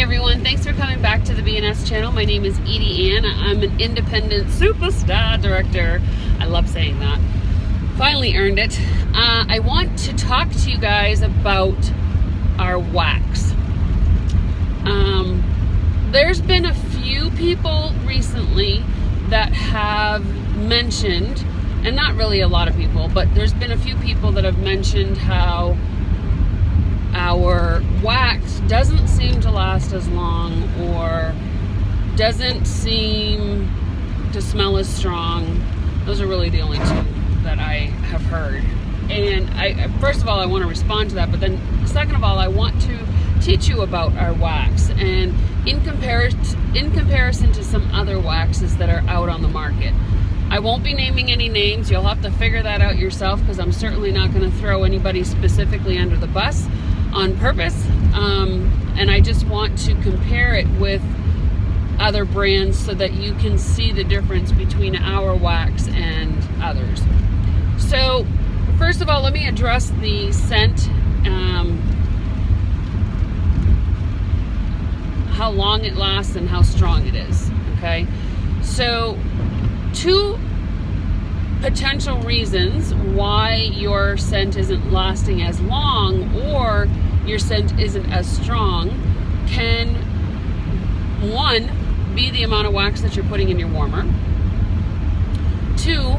everyone, thanks for coming back to the BNS channel. My name is EdieAnne. I'm an independent superstar director. I love saying that. Finally earned it. I want to talk to you guys about our wax. There's been a few people recently that have mentioned, and not really a lot of people, but there's been a few people that have mentioned how our wax doesn't seem to last as long or doesn't seem to smell as strong. Those are really the only two that I have heard. And first of all, I want to respond to that, but then second of all, I want to teach you about our wax and in comparison to some other waxes that are out on the market. I won't be naming any names. You'll have to figure that out yourself, because I'm certainly not going to throw anybody specifically under the bus on purpose. And I just want to compare it with other brands so that you can see the difference between our wax and others. So first of all, let me address the scent, how long it lasts and how strong it is. Okay, so two potential reasons why your scent isn't lasting as long or your scent isn't as strong can, one, be the amount of wax that you're putting in your warmer. Two,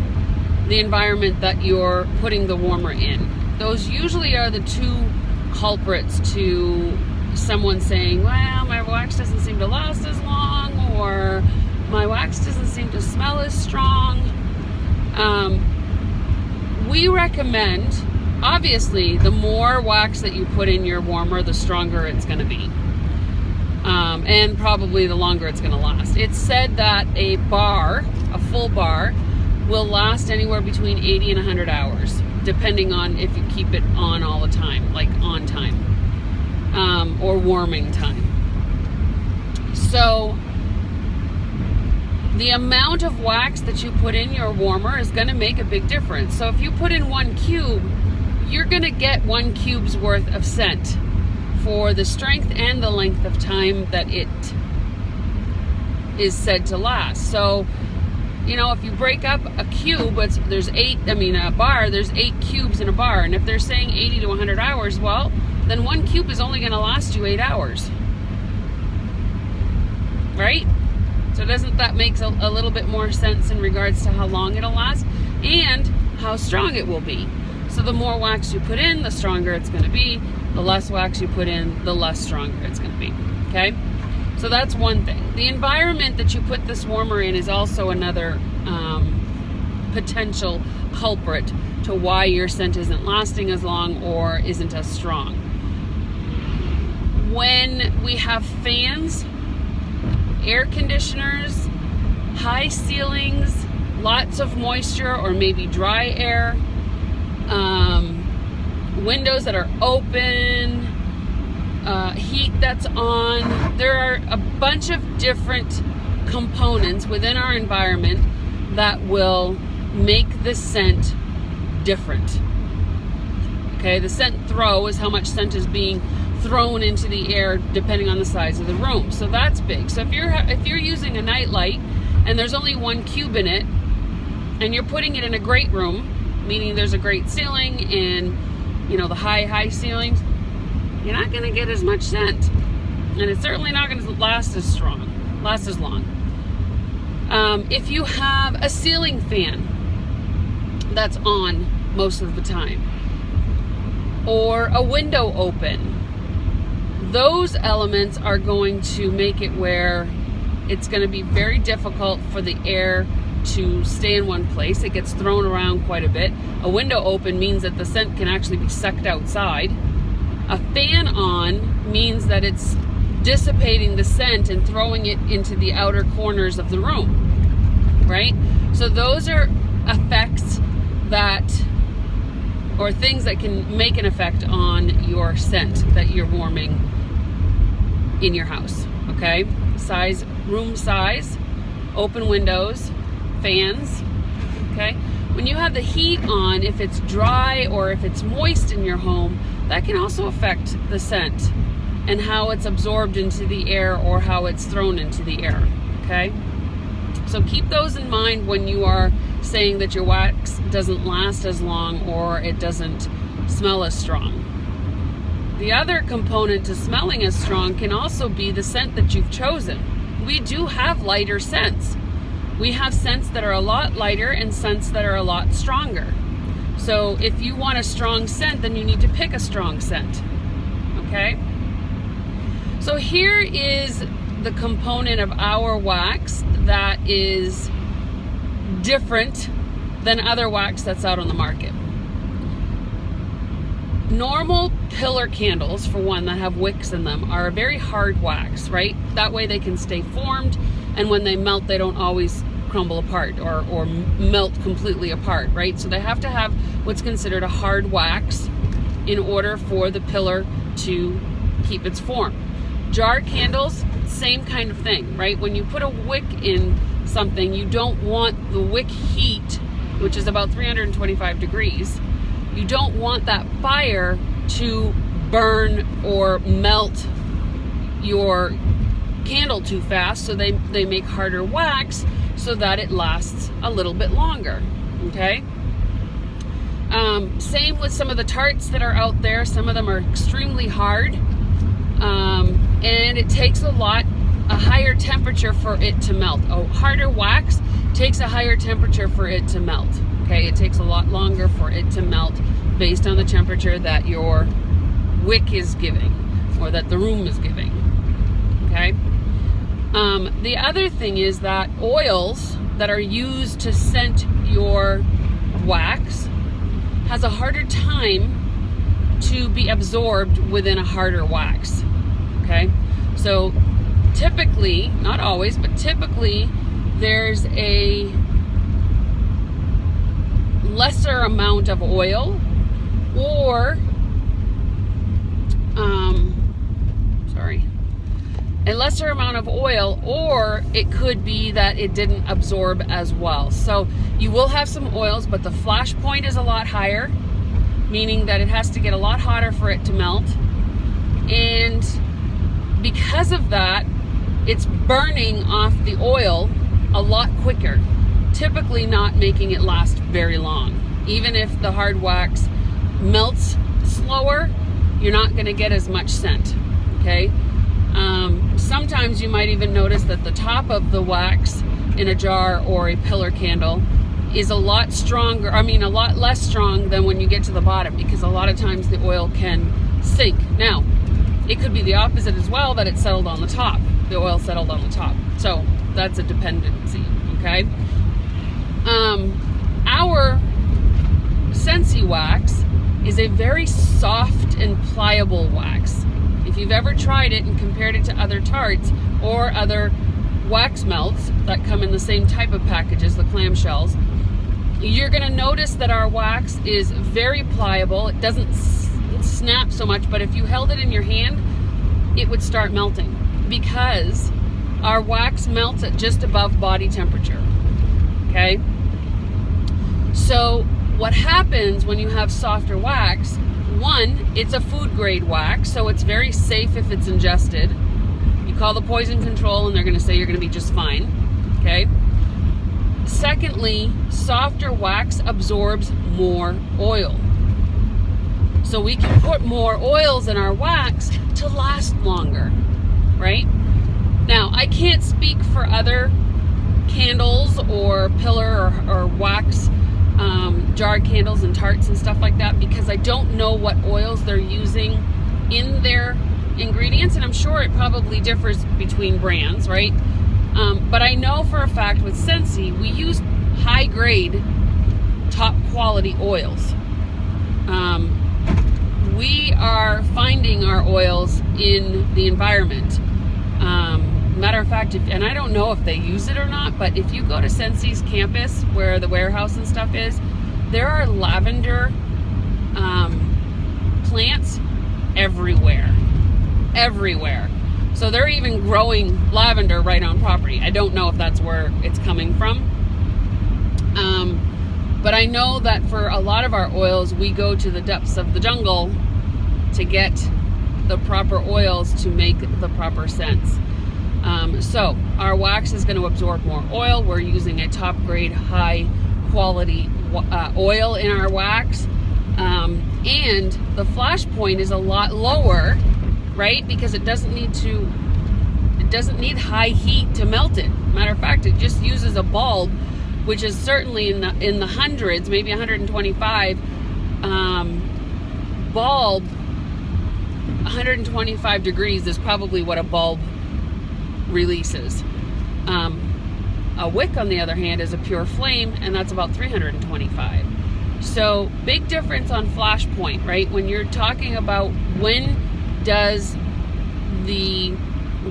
the environment that you're putting the warmer in. Those usually are the two culprits to someone saying, well, my wax doesn't seem to last as long, or my wax doesn't seem to smell as strong. We recommend, obviously, the more wax that you put in your warmer, the stronger it's going to be. And probably the longer it's going to last. It's said that a full bar, will last anywhere between 80 and 100 hours, depending on if you keep it on all the time, like on time, or warming time. So the amount of wax that you put in your warmer is going to make a big difference. So if you put in 1 cube, you're going to get 1 cube's worth of scent for the strength and the length of time that it is said to last. So, you know, if you break up a cube, there's 8 cubes in a bar. And if they're saying 80 to 100 hours, well, then 1 cube is only going to last you 8 hours. Right? So doesn't that make a little bit more sense in regards to how long it'll last and how strong it will be? So the more wax you put in, the stronger it's going to be. The less wax you put in, the less stronger it's going to be. Okay? So that's one thing. The environment that you put this warmer in is also another potential culprit to why your scent isn't lasting as long or isn't as strong. When we have fans, air conditioners, high ceilings, lots of moisture or maybe dry air, windows that are open, heat that's on. There are a bunch of different components within our environment that will make the scent different. Okay, the scent throw is how much scent is being thrown into the air depending on the size of the room. So that's big. So if you're using a nightlight and there's only 1 cube in it and you're putting it in a great room, meaning there's a great ceiling and, you know, the high ceilings, you're not going to get as much scent, and it's certainly not going to last as long. If you have a ceiling fan that's on most of the time, or a window open, those elements are going to make it where it's going to be very difficult for the air to stay in one place. It gets thrown around quite a bit. A window open means that the scent can actually be sucked outside. A fan on means that it's dissipating the scent and throwing it into the outer corners of the room, right? So those are effects or things that can make an effect on your scent that you're warming in your house, okay? Room size, open windows, fans, okay? When you have the heat on, if it's dry or if it's moist in your home, that can also affect the scent. and how it's absorbed into the air or how it's thrown into the air, okay? So keep those in mind when you are saying that your wax doesn't last as long or it doesn't smell as strong. The other component to smelling as strong can also be the scent that you've chosen. We do have lighter scents. We have scents that are a lot lighter and scents that are a lot stronger. So if you want a strong scent, then you need to pick a strong scent, okay? So here is the component of our wax that is different than other wax that's out on the market. Normal pillar candles, for one, that have wicks in them are a very hard wax, right? That way they can stay formed, and when they melt, they don't always crumble apart or melt completely apart, right? So they have to have what's considered a hard wax in order for the pillar to keep its form. Jar candles, same kind of thing, right? When you put a wick in something, you don't want the wick heat, which is about 325 degrees. You don't want that fire to burn or melt your candle too fast, so they make harder wax so that it lasts a little bit longer, okay? Same with some of the tarts that are out there. Some of them are extremely hard, and it takes a higher temperature for it to melt. A harder wax takes a higher temperature for it to melt, okay? It takes a lot longer for it to melt based on the temperature that your wick is giving or that the room is giving, okay? The other thing is that oils that are used to scent your wax has a harder time to be absorbed within a harder wax, okay? So typically, not always, but typically there's a lesser amount of oil or a lesser amount of oil, or it could be that it didn't absorb as well. So you will have some oils, but the flash point is a lot higher, meaning that it has to get a lot hotter for it to melt. And because of that, it's burning off the oil a lot quicker, typically not making it last very long. Even if the hard wax melts slower, you're not going to get as much scent, okay? Sometimes you might even notice that the top of the wax in a jar or a pillar candle is a lot less strong than when you get to the bottom, because a lot of times the oil can sink. Now, it could be the opposite as well, that it settled on the top. The oil settled on the top. So that's a dependency, okay? Our Scentsy wax is a very soft and pliable wax. If you've ever tried it and compared it to other tarts or other wax melts that come in the same type of packages, the clamshells, you're going to notice that our wax is very pliable. It doesn't snap so much, but if you held it in your hand, it would start melting, because our wax melts at just above body temperature, okay? So what happens when you have softer wax, one, it's a food grade wax, so it's very safe if it's ingested. You call the poison control and they're going to say you're going to be just fine, okay? Secondly, softer wax absorbs more oil. So we can put more oils in our wax to last longer, right? Now, I can't speak for other candles or pillar or wax jar candles and tarts and stuff like that, because I don't know what oils they're using in their ingredients, and I'm sure it probably differs between brands, right? But I know for a fact with Scentsy, we use high grade, top quality oils. We are finding our oils in the environment. Matter of fact, and I don't know if they use it or not, but if you go to Scentsy's campus, where the warehouse and stuff is, there are lavender plants everywhere. So they're even growing lavender right on property. I don't know if that's where it's coming from. But I know that for a lot of our oils, we go to the depths of the jungle to get the proper oils to make the proper scents. So our wax is going to absorb more oil. We're using a top grade, high quality oil in our wax. And the flash point is a lot lower, right? Because it doesn't need high heat to melt it. Matter of fact, it just uses a bulb, which is certainly in the hundreds, maybe 125 bulb. 125 degrees is probably what a bulb releases. A wick, on the other hand, is a pure flame, and that's about 325. So big difference on flash point, right? When you're talking about when does the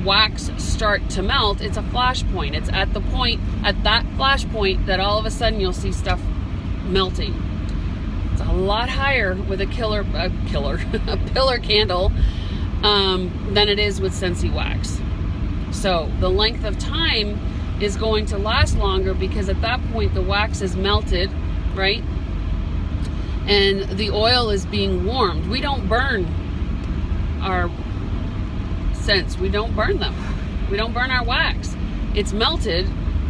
wax start to melt, it's a flash point. It's at that flash point that all of a sudden you'll see stuff melting. It's a lot higher with a pillar candle than it is with Scentsy wax. So the length of time is going to last longer because at that point the wax is melted, right? And the oil is being warmed. We don't burn our scents. We don't burn them. We don't burn our wax. It's melted,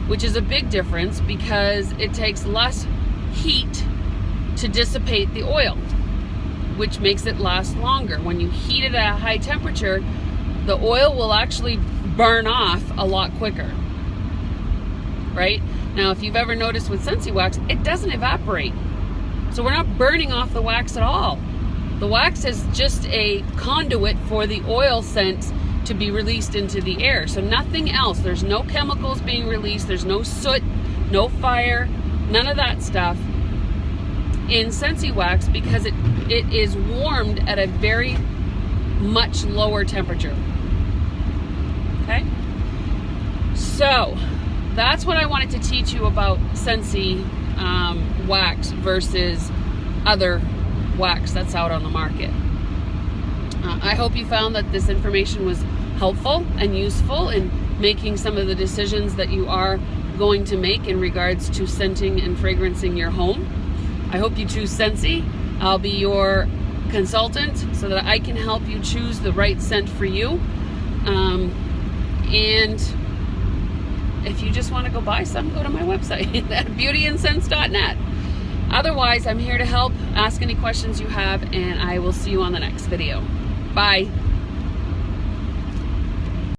which is a big difference because it takes less heat to dissipate the oil, which makes it last longer. When you heat it at a high temperature, the oil will actually burn off a lot quicker, right? Now, if you've ever noticed with Scentsy wax, it doesn't evaporate. So we're not burning off the wax at all. The wax is just a conduit for the oil scent to be released into the air. So nothing else. There's no chemicals being released. There's no soot, no fire, none of that stuff in Scentsy wax because it is warmed at a very much lower temperature. Okay? So that's what I wanted to teach you about Scentsy wax versus other wax that's out on the market. I hope you found that this information was helpful and useful in making some of the decisions that you are going to make in regards to scenting and fragrancing your home. I hope you choose Scentsy. I'll be your consultant so that I can help you choose the right scent for you. And if you just want to go buy some, go to my website at beautyandscents.net. Otherwise, I'm here to help. Ask any questions you have, and I will see you on the next video. Bye.